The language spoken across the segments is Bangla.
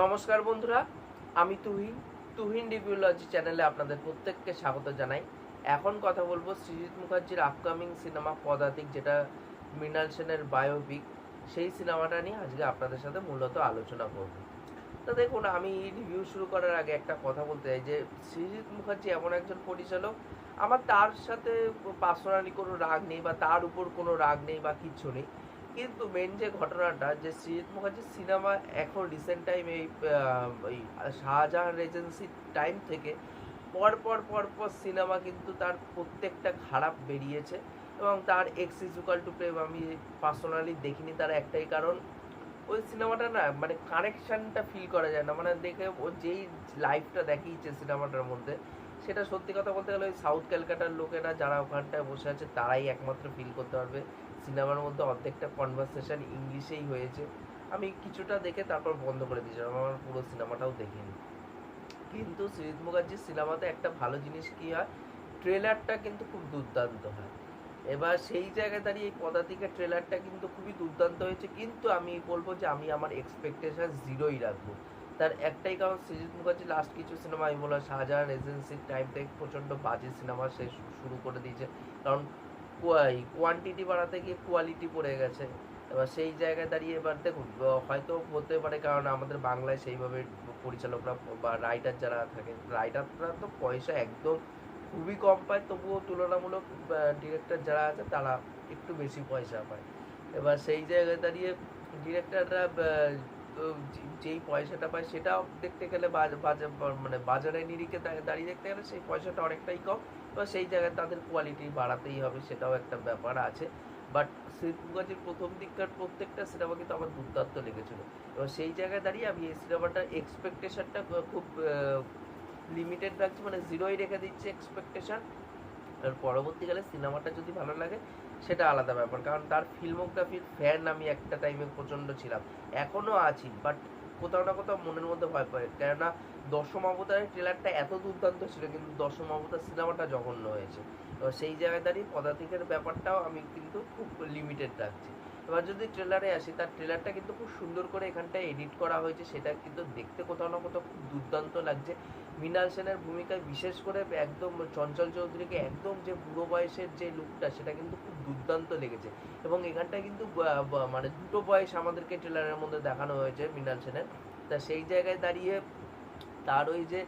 নমস্কার বন্ধুরা, আমি তুহিন রিভিউলজি চ্যানেলে আপনাদের প্রত্যেককে স্বাগত জানাই। এখন কথা বলবো সৃজিত মুখার্জির আপকামিং সিনেমা পদাতিক, যেটা মৃণাল সেনের বায়োপিক। সেই সিনেমাটা নিয়ে আজকে আপনাদের সাথে মূলত আলোচনা করব। তো দেখুন, আমি রিভিউ শুরু করার আগে একটা কথা বলতে চাই যে সৃজিত মুখার্জি এমন একজন পরিচালক, আমার তার সাথে পার্সোনালি কোনো রাগ নেই বা তার উপর কোনো রাগ নেই বা কিচ্ছু নেই। কিন্তু মেন যে ঘটনাটা, যে সৃজিত মুখার্জির সিনেমা এখন রিসেন্ট টাইম এই শাহজাহান রেজেন্সির টাইম থেকে পর পর সিনেমা কিন্তু তার প্রত্যেকটা খারাপ বেরিয়েছে। এবং তার এক্স ইজুকাল টু প্রেম আমি পার্সোনালি দেখিনি, তার একটাই কারণ, ওই সিনেমাটা না মানে কানেকশানটা ফিল করা যায় না। মানে দেখে ও যেই লাইফটা দেখিয়েছে সিনেমাটার মধ্যে, সেটা সত্যি কথা বলতে গেলে ওই সাউথ ক্যালকাটার লোকেরা যারা ওখানটায় বসে আছে তারাই একমাত্র ফিল করতে পারবে। সিনেমার মধ্যে অর্ধেকটা কনভারসেশন ইংলিশেই হয়েছে। আমি কিছুটা দেখে তারপর বন্ধ করে দিয়েছিলাম, আমার পুরো সিনেমাটাও দেখিনি। কিন্তু সৃজিত মুখার্জির সিনেমাতে একটা ভালো জিনিস কী হয়, ট্রেলারটা কিন্তু খুব দুর্দান্ত হয়। এবার সেই জায়গায় দাঁড়িয়ে এই পদাতিকের ট্রেলারটা কিন্তু খুবই দুর্দান্ত হয়েছে, কিন্তু আমি বলবো যে আমি আমার এক্সপেকটেশন জিরোই রাখবো। তার একটাই কারণ, সৃজিত মুখার্জি লাস্ট কিছু সিনেমা, আমি বললাম শাহজাহান এজেন্সির টাইম থেকে প্রচণ্ড বাজে সিনেমা সে শুরু করে দিয়েছে। কারণ কোয়ান্টিটি বাড়াতে গিয়ে কোয়ালিটি পড়ে গেছে। এবার সেই জায়গায় দাঁড়িয়ে এবার দেখুন, হয়তো হতে পারে কারণ আমাদের বাংলায় সেইভাবে পরিচালকরা বা রাইটার যারা থাকে, রাইটাররা তো পয়সা একদম খুবই কম পায়, তবুও তুলনামূলক ডিরেক্টর যারা আছে তারা একটু বেশি পয়সা পায়। এবার সেই জায়গায় দাঁড়িয়ে ডিরেক্টররা যেই পয়সাটা পায় সেটাও দেখতে গেলে মানে বাজারে নিরিখে দাঁড়িয়ে দেখতে গেলে সেই পয়সাটা অনেকটাই কম। এবার সেই জায়গায় তাদের কোয়ালিটি বাড়াতেই হবে, সেটাও একটা ব্যাপার আছে। বাট সৃজিত মুখার্জির প্রথম দিককার প্রত্যেকটা সিনেমা কিন্তু আমার দুর্দান্ত লেগেছিলো। এবার সেই জায়গায় দাঁড়িয়ে আমি এই সিনেমাটার এক্সপেকটেশনটা খুব লিমিটেড রাখছি, মানে জিরোই রেখে দিচ্ছে এক্সপেকটেশন। আর পরবর্তীকালে সিনেমাটা যদি ভালো লাগে সেটা আলাদা ব্যাপার, কারণ তার ফিল্মোগ্রাফির ফ্যান আমি একটা টাইমে প্রচণ্ড ছিলাম, এখনও আছি। বাট কোথাও না কোথাও মনের মধ্যে ভয় পায়, কেননা দশম অবতারের ট্রেলারটা এত দুর্দান্ত ছিল, কিন্তু দশম অবতার সিনেমাটা জঘন্য হয়েছে। এবার সেই জায়গায় দাঁড়িয়ে পদাতিকের ব্যাপারটাও আমি কিন্তু খুব লিমিটেড রাখছি। এবার যদি ট্রেলারে আসি, তার ট্রেলারটা কিন্তু খুব সুন্দর করে এখানটায় এডিট করা হয়েছে, সেটা কিন্তু দেখতে কোথাও না কোথাও খুব দুর্দান্ত লাগছে। মৃণাল সেনের ভূমিকায় বিশেষ করে একদম চঞ্চল চৌধুরীকে একদম যে বুড়ো বয়সের যে লুকটা, সেটা কিন্তু খুব দুর্দান্ত লেগেছে। এবং এখানটায় কিন্তু মানে দুটো বয়স আমাদেরকে ট্রেলারের মধ্যে দেখানো হয়েছে মৃণাল সেনের। তা সেই জায়গায় দাঁড়িয়ে তার ওই যে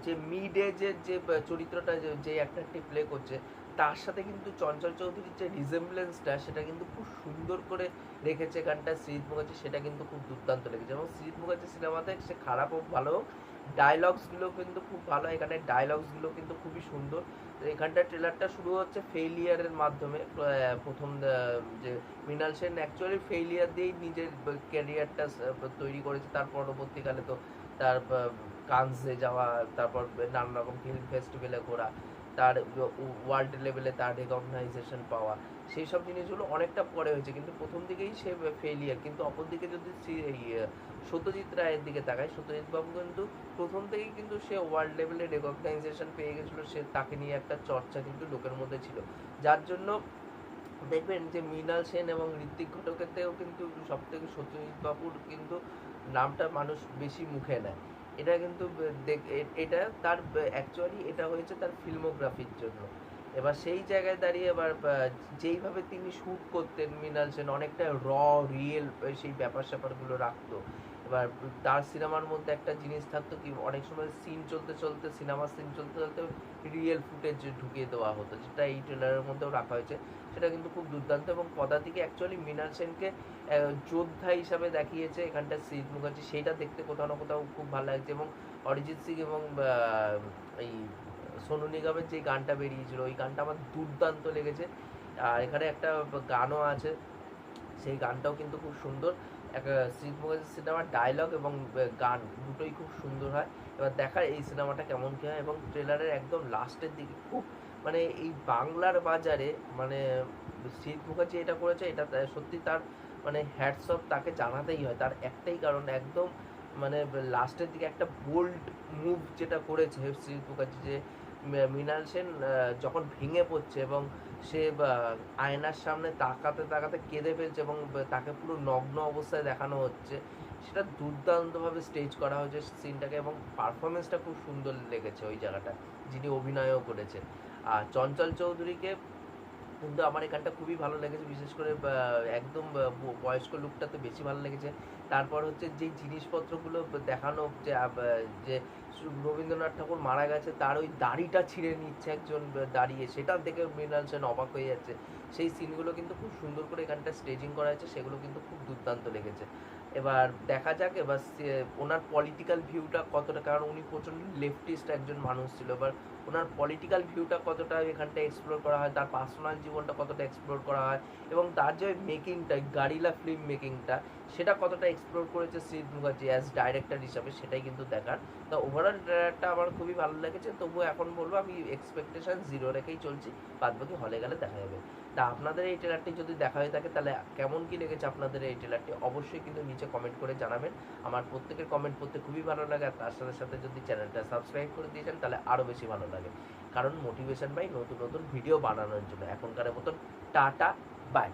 যে মিড এজের যে চরিত্রটা যে অ্যাক্টরটি প্লে করছে, তার সাথে কিন্তু চঞ্চল চৌধুরীর যে রিজেম্বলেন্সটা, সেটা কিন্তু খুব সুন্দর করে রেখেছে এখানটা সৃজিত মুখার্জি, সেটা কিন্তু খুব দুর্দান্ত লেগেছে। এবং সৃজিত মুখার্জির সিনেমাতে সে খারাপ হোক ভালো হোক, ডায়লগসগুলো কিন্তু খুব ভালো, এখানে ডায়লগসগুলো কিন্তু খুবই সুন্দর। এখানটা ট্রেলারটা শুরু হচ্ছে ফেইলিয়ারের মাধ্যমে। প্রথম যে মৃণাল সেন অ্যাকচুয়ালি ফেইলিয়ার দিয়েই নিজের ক্যারিয়ারটা তৈরি করেছে। তার পরবর্তীকালে তো তার কানসে যাওয়া, তারপর নানা রকম ফিল্ম ফেস্টিভ্যালে ঘোরা, তার ওয়ার্ল্ড লেভেলে তার রেকগনাইজেশন পাওয়া, সেই সব জিনিসগুলো অনেকটা পরে হয়েছে। কিন্তু প্রথম দিকেই সে ফেলিয়ার। কিন্তু অপরদিকে যদি সত্যজিৎ রায়ের দিকে তাকায়, সত্যজিৎ বাবু কিন্তু প্রথম থেকেই কিন্তু সে ওয়ার্ল্ড লেভেলে রেকগনাইজেশন পেয়ে গেছিলো, সে তাকে নিয়ে একটা চর্চা কিন্তু লোকের মধ্যে ছিল। যার জন্য দেখবেন যে মৃণাল সেন এবং ঋত্বিক ঘটকের থেকেও কিন্তু সব থেকে সত্যজিৎ বাবুর কিন্তু নামটা মানুষ বেশি মুখে নেয়। এটা কিন্তু এটা তার অ্যাকচুয়ালি এটা হয়েছে তার ফিল্মোগ্রাফির জন্য। এবার সেই জায়গায় দাঁড়িয়ে এবার যেইভাবে তিনি শ্যুট করতেন মৃণাল সেন, অনেকটা রিয়েল সেই ব্যাপার স্যাপারগুলো রাখতো। এবার তার সিনেমার মধ্যে একটা জিনিস থাকতো কি, অনেক সময় সিন চলতে চলতে, সিনেমার সিন চলতে চলতে রিয়েল ফুটেজ ঢুকিয়ে দেওয়া হতো, যেটা এই ট্রেলারের মধ্যেও রাখা হয়েছে। সেটা কিন্তু খুব দুর্দান্ত। এবং পদাতিকে অ্যাকচুয়ালি মৃণাল সেনকে যোদ্ধা হিসাবে দেখিয়েছে এখানটা সৃজিত মুখার্জি, সেইটা দেখতে কোথাও না কোথাও খুব ভালো লাগছে। এবং অরিজিৎ সিং এবং এই সোনু নিগমের যে গানটা বেরিয়েছিল, ওই গানটা আমার দুর্দান্ত লেগেছে। আর এখানে একটা গানও আছে, সেই গানটাও কিন্তু খুব সুন্দর। সৃজিত মুখার্জির সিনেমার ডায়লগ এবং গান দুটোই খুব সুন্দর হয়। এবার দেখার এই সিনেমাটা কেমন কী হয়। এবং ট্রেলারের একদম লাস্টের দিকে খুব মানে এই বাংলার বাজারে মানে সৃজিত মুখার্জি এটা করেছে, এটা সত্যি তার মানে হ্যাটস অফ তাকে জানাতেই হয়। তার একটাই কারণ, একদম মানে লাস্টের দিকে একটা বোল্ড মুভ যেটা করেছে সৃজিত মুখার্জি, যে মৃণাল সেন যখন ভেঙে পড়ছে এবং সে আয়নার সামনে তাকাতে তাকাতে কেঁদে ফেলছে এবং তাকে পুরো নগ্ন অবস্থায় দেখানো হচ্ছে। সেটা দুর্দান্তভাবে স্টেজ করা হয়েছে সিনটাকে, এবং পারফরমেন্সটা খুব সুন্দর লেগেছে ওই জায়গাটা, যিনি অভিনয়ও করেছেন। আর চঞ্চল চৌধুরীকে কিন্তু আমার এখানটা খুবই ভালো লেগেছে, বিশেষ করে একদম বয়স্ক লুকটাতে বেশি ভালো লেগেছে। তারপর হচ্ছে যেই জিনিসপত্রগুলো দেখানো, যে রবীন্দ্রনাথ ঠাকুর মারা গেছে তার ওই দাড়িটা ছিঁড়ে নিচ্ছে একজন দাঁড়িয়ে, সেটা দেখে মৃণাল সেন অবাক হয়ে যাচ্ছে। সেই সিনগুলো কিন্তু খুব সুন্দর করে এখানটা স্টেজিং করা হয়েছে, সেগুলো কিন্তু খুব দুর্দান্ত লেগেছে। এবার দেখা যাক এবার ওনার পলিটিক্যাল ভিউটা কতটা, কারণ উনি প্রচণ্ড লেফটিস্ট একজন মানুষ ছিল, এবার ওনার পলিটিক্যাল ভিউটা কতটা এখানটা এক্সপ্লোর করা হয়, তার পার্সোনাল জীবনটা কতটা এক্সপ্লোর করা হয়, এবং তার যে মেকিংটা, গারিলা ফিল্ম মেকিংটা, সেটা কতটা এক্সপ্লোর করেছে সৃজিত মুখার্জি অ্যাজ ডাইরেক্টর হিসাবে, সেটাই কিন্তু দেখার। তো ওভারঅল ট্রেলারটা আমার খুবই ভালো লেগেছে, তবুও এখন বলবো আমি এক্সপেকটেশন 0 রেখেই চলছি, বাদবাকি হলে গেলে দেখা যাবে। তা আপনাদের এই ট্রেলারটি যদি দেখা হয়ে থাকে তাহলে কেমন কি লেগেছে আপনাদের এই ট্রেলারটি অবশ্যই কিন্তু নিচে কমেন্ট করে জানাবেন। আমার প্রত্যেকের কমেন্ট পড়তে খুবই ভালো লাগে, আর তার সাথে সাথে যদি চ্যানেলটা সাবস্ক্রাইব করে দিয়েছেন তাহলে আরও বেশি ভালো লাগে, কারণ মোটিভেশন পাই নতুন নতুন ভিডিও বানানোর জন্য। এখনকার মতন টাটা, বাই।